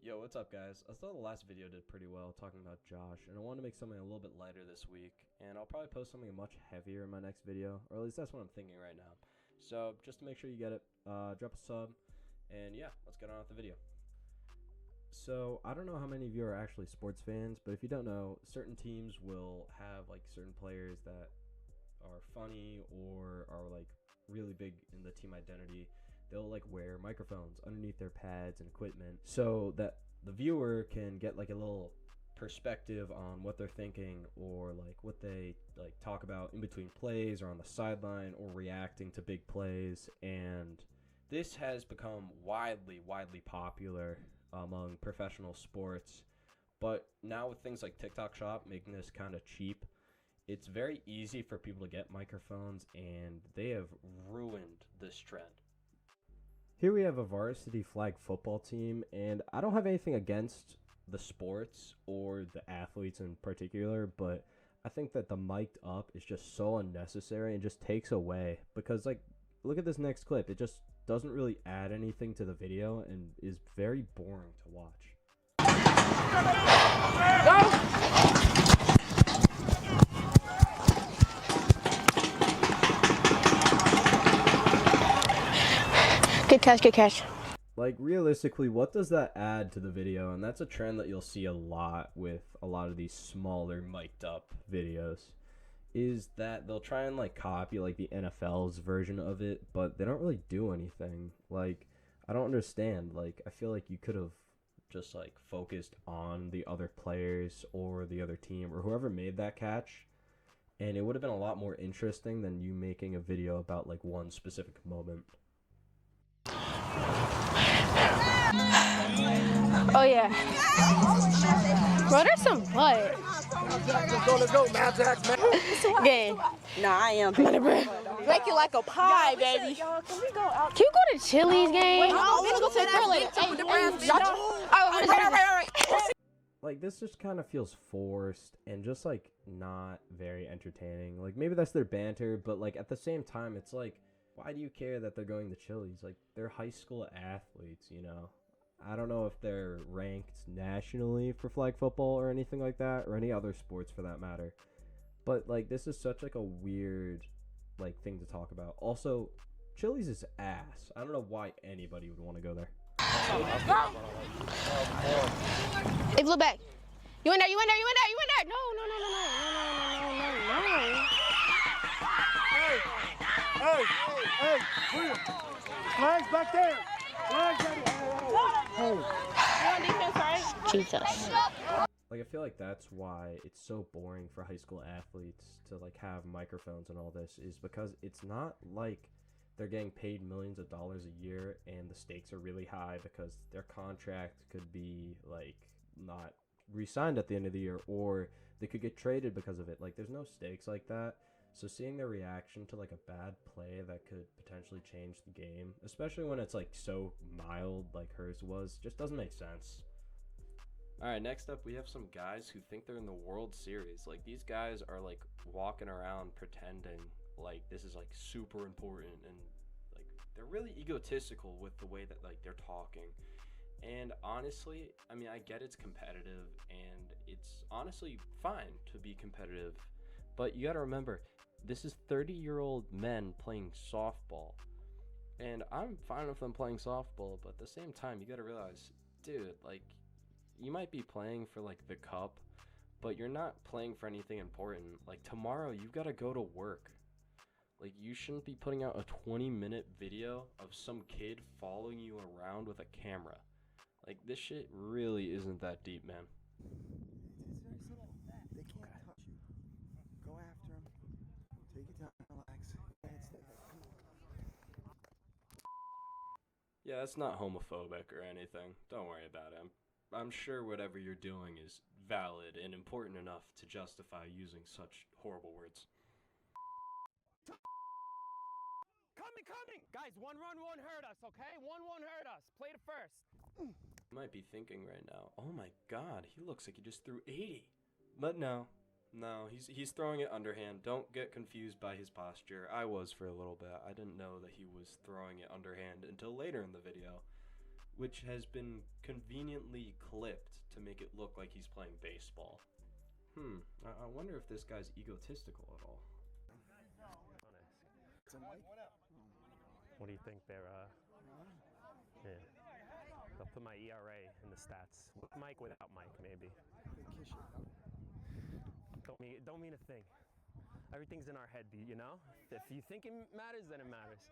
Yo, what's up, guys? I thought the last video did pretty well talking about Josh, and I want to make something a little bit lighter this week, and I'll probably post something much heavier in my next video, or at least that's what I'm thinking right now. So, just to make sure you get it, drop a sub, and yeah, let's get on with the video. So, I don't know how many of you are actually sports fans, but if you don't know, certain teams will have, like, certain players that are funny or are, like, really big in the team identity. They'll like wear microphones underneath their pads and equipment so that the viewer can get like a little perspective on what they're thinking or like what they like talk about in between plays or on the sideline or reacting to big plays. And this has become widely popular among professional sports. But now with things like TikTok Shop making this kind of cheap, it's very easy for people to get microphones, and they have ruined this trend. Here we have a varsity flag football team, and I don't have anything against the sports or the athletes in particular, but I think that the mic'd up is just so unnecessary and just takes away because, like, look at this next clip. It just doesn't really add anything to the video and is very boring to watch. Good catch, good catch. Like, realistically, what does that add to the video? And that's a trend that you'll see a lot with a lot of these smaller mic'd up videos, is that they'll try and like copy like the NFL's version of it, but they don't really do anything. Like, I don't understand. Like, I feel like you could have just like focused on the other players or the other team or whoever made that catch, and it would have been a lot more interesting than you making a video about like one specific moment. Oh yeah. Bro, there's some butt. Let's go, Mad Jack, man. Game. Nah, I am. Make it like a pie, baby. Y'all, can we go out? Can you go to Chili's game? No, we go to the Like, this just kind of feels forced and just like not very entertaining. Like, maybe that's their banter, but like at the same time, it's like, why do you care that they're going to Chili's? Like, they're high school athletes, you know? I don't know if they're ranked nationally for flag football or anything like that, or any other sports for that matter. But, like, this is such, like, a weird, like, thing to talk about. Also, Chili's is ass. I don't know why anybody would want to go there. Hey, look back. You in there, you in there, you in there, you in there. No. Hey, William. Flags back there. Flags ready. Hey. Jesus. Like, I feel like that's why it's so boring for high school athletes to, like, have microphones and all this, is because it's not like they're getting paid millions of dollars a year and the stakes are really high because their contract could be, like, not re-signed at the end of the year, or they could get traded because of it. Like, there's no stakes like that. So seeing their reaction to like a bad play that could potentially change the game, especially when it's like so mild like hers was, just doesn't make sense. Alright, next up we have some guys who think they're in the World Series. Like, these guys are like walking around pretending like this is like super important, and like they're really egotistical with the way that like they're talking. And honestly, I mean, I get it's competitive and it's honestly fine to be competitive, but you gotta remember, this is 30-year-old men playing softball. And I'm fine with them playing softball, but at the same time, you gotta realize, dude, like, you might be playing for, like, the cup, but you're not playing for anything important. Like, tomorrow, you've gotta go to work. Like, you shouldn't be putting out a 20-minute video of some kid following you around with a camera. Like, this shit really isn't that deep, man. They can't touch you. Go after him. Take it down. Relax. Yeah, that's not homophobic or anything. Don't worry about it. I'm sure whatever you're doing is valid and important enough to justify using such horrible words. Coming! Guys, one run won't hurt us, okay? One won't hurt us. Play it first. You might be thinking right now, oh my god, he looks like he just threw 80. But no, he's throwing it underhand. Don't get confused by his posture. I was for a little bit. I didn't know that he was throwing it underhand until later in the video. which has been conveniently clipped to make it look like he's playing baseball. I wonder if this guy's egotistical at all. It's a mic. What do you think they're, yeah. I'll put my ERA in the stats. With Mike, without Mike, maybe. They kiss you. Don't mean a thing. Everything's in our head, you know? If you think it matters, then it matters.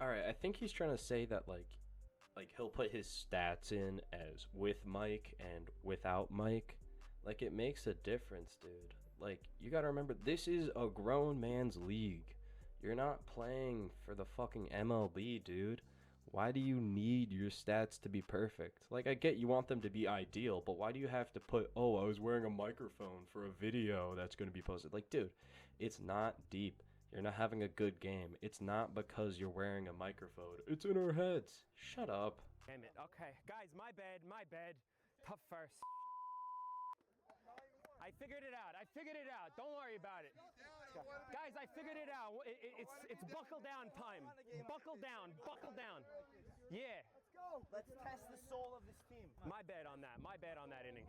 Alright, I think he's trying to say that, like he'll put his stats in as with Mike and without Mike. Like, it makes a difference, dude. Like, you gotta remember, this is a grown man's league. You're not playing for the fucking MLB, dude. Why do you need your stats to be perfect? Like, I get you want them to be ideal, but why do you have to put, oh, I was wearing a microphone for a video that's going to be posted? Like, dude, it's not deep. You're not having a good game. It's not because you're wearing a microphone. It's in our heads. Shut up. Damn it. Okay. Guys, my bad. Tough first. I figured it out. Don't worry about it. Guys, I figured it out. It's buckle down time. Buckle down. Yeah. Let's go. Let's test the soul of this team. My bad on that inning.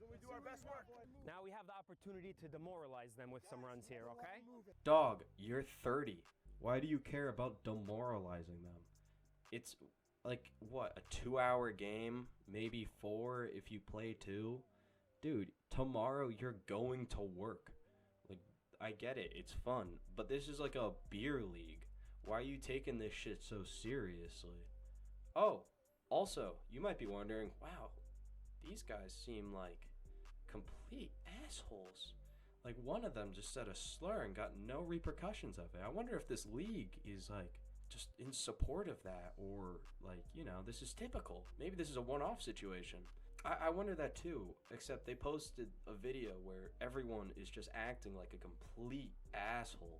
So we do our best work. Now we have the opportunity to demoralize them with some runs here, okay? Dog, you're 30. Why do you care about demoralizing them? It's like, what, a 2-hour game? Maybe 4 if you play 2? Dude, tomorrow you're going to work. Like, I get it, it's fun, but this is like a beer league. Why are you taking this shit so seriously? Oh, also, you might be wondering, wow, these guys seem like complete assholes. Like, one of them just said a slur and got no repercussions of it. I wonder if this league is, like, just in support of that, or, like, you know, this is typical. Maybe this is a one-off situation. I wonder that too, except they posted a video where everyone is just acting like a complete asshole.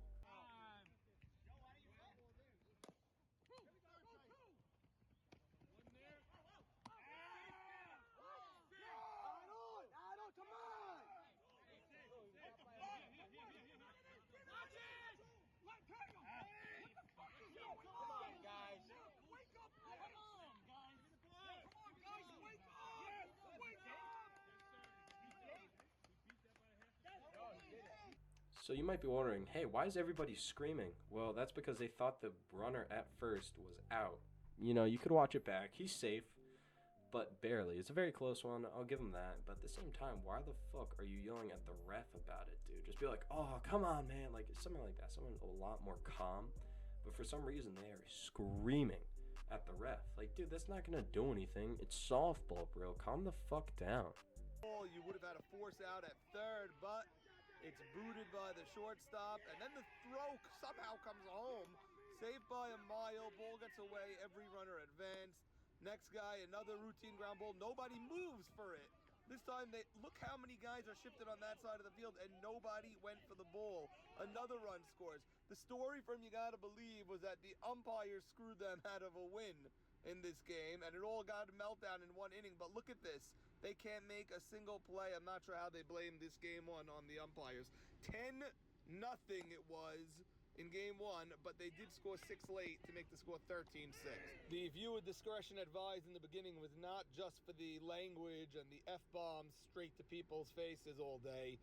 So you might be wondering, hey, why is everybody screaming? Well, that's because they thought the runner at first was out. You know, you could watch it back. He's safe, but barely. It's a very close one. I'll give him that. But at the same time, why the fuck are you yelling at the ref about it, dude? Just be like, oh, come on, man. Like, something like that. Someone a lot more calm. But for some reason, they are screaming at the ref. Like, dude, that's not going to do anything. It's softball, bro. Calm the fuck down. You would have had a force out at third, but it's booted by the shortstop, and then the throw somehow comes home. Saved by a mile, ball gets away, every runner advanced. Next guy, another routine ground ball. Nobody moves for it. This time, look how many guys are shifted on that side of the field, and nobody went for the ball. Another run scores. The story from You Gotta Believe was that the umpires screwed them out of a win in this game, and it all got a meltdown in one inning. But look at this. They can't make a single play. I'm not sure how they blame this game on the umpires. 10-0 it was in game 1, but they did score 6 late to make the score 13-6. The viewer discretion advised in the beginning was not just for the language and the F-bombs straight to people's faces all day.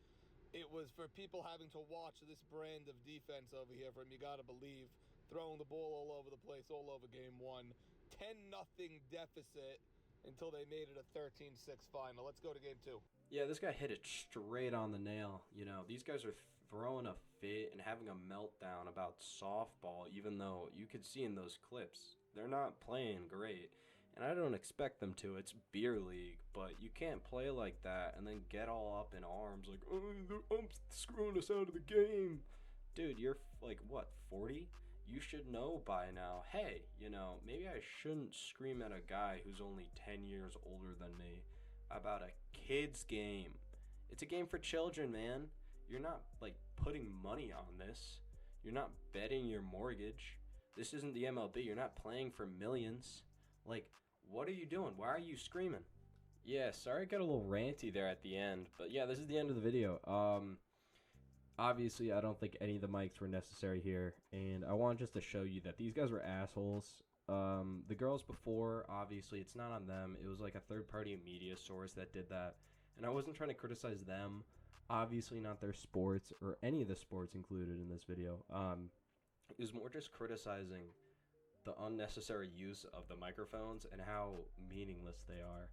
It was for people having to watch this brand of defense over here from You Gotta Believe, throwing the ball all over the place, all over game 1. 10-0 deficit until they made it a 13-6 final. Let's go to game 2. Yeah, this guy hit it straight on the nail. You know, these guys are throwing a fit and having a meltdown about softball, even though you could see in those clips, they're not playing great. And I don't expect them to. It's beer league, but you can't play like that and then get all up in arms like, oh, the ump's screwing us out of the game. Dude, you're like, what, 40? You should know by now, hey, you know, maybe I shouldn't scream at a guy who's only 10 years older than me about a kid's game. It's a game for children, man. You're not, like, putting money on this. You're not betting your mortgage. This isn't the MLB. You're not playing for millions. Like, what are you doing? Why are you screaming? Yeah, sorry I got a little ranty there at the end. But yeah, this is the end of the video. Obviously, I don't think any of the mics were necessary here, and I want just to show you that these guys were assholes. The girls before, obviously, it's not on them. It was like a third-party media source that did that. And I wasn't trying to criticize them. Obviously not their sports or any of the sports included in this video. It was more just criticizing the unnecessary use of the microphones and how meaningless they are,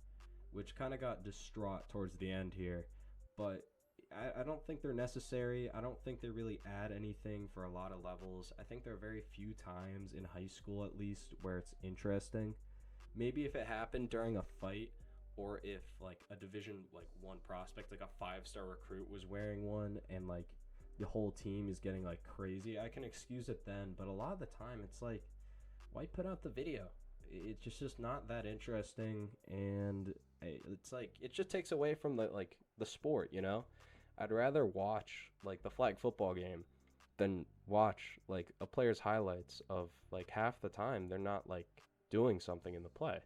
which kind of got distraught towards the end here. But I don't think they're necessary. I don't think they really add anything for a lot of levels. I think there are very few times in high school, at least, where it's interesting. Maybe if it happened during a fight, or if like a division like 1 prospect, like a 5-star recruit, was wearing one and like the whole team is getting like crazy, I can excuse it then. But a lot of the time it's like, why put out the video? It's just not that interesting, and it's like it just takes away from the sport, you know? I'd rather watch like the flag football game than watch like a player's highlights of like half the time they're not like doing something in the play,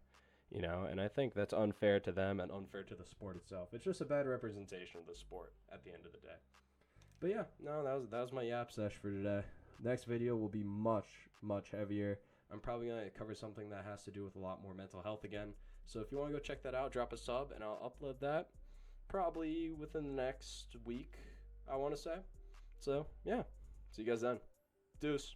you know? And I think that's unfair to them and unfair to the sport itself. It's just a bad representation of the sport at the end of the day. But yeah, no, that was my yap sesh for today. Next video will be much heavier. I'm probably going to cover something that has to do with a lot more mental health again. So if you want to go check that out, drop a sub and I'll upload that probably within the next week, I want to say. So yeah, see you guys then. Deuce.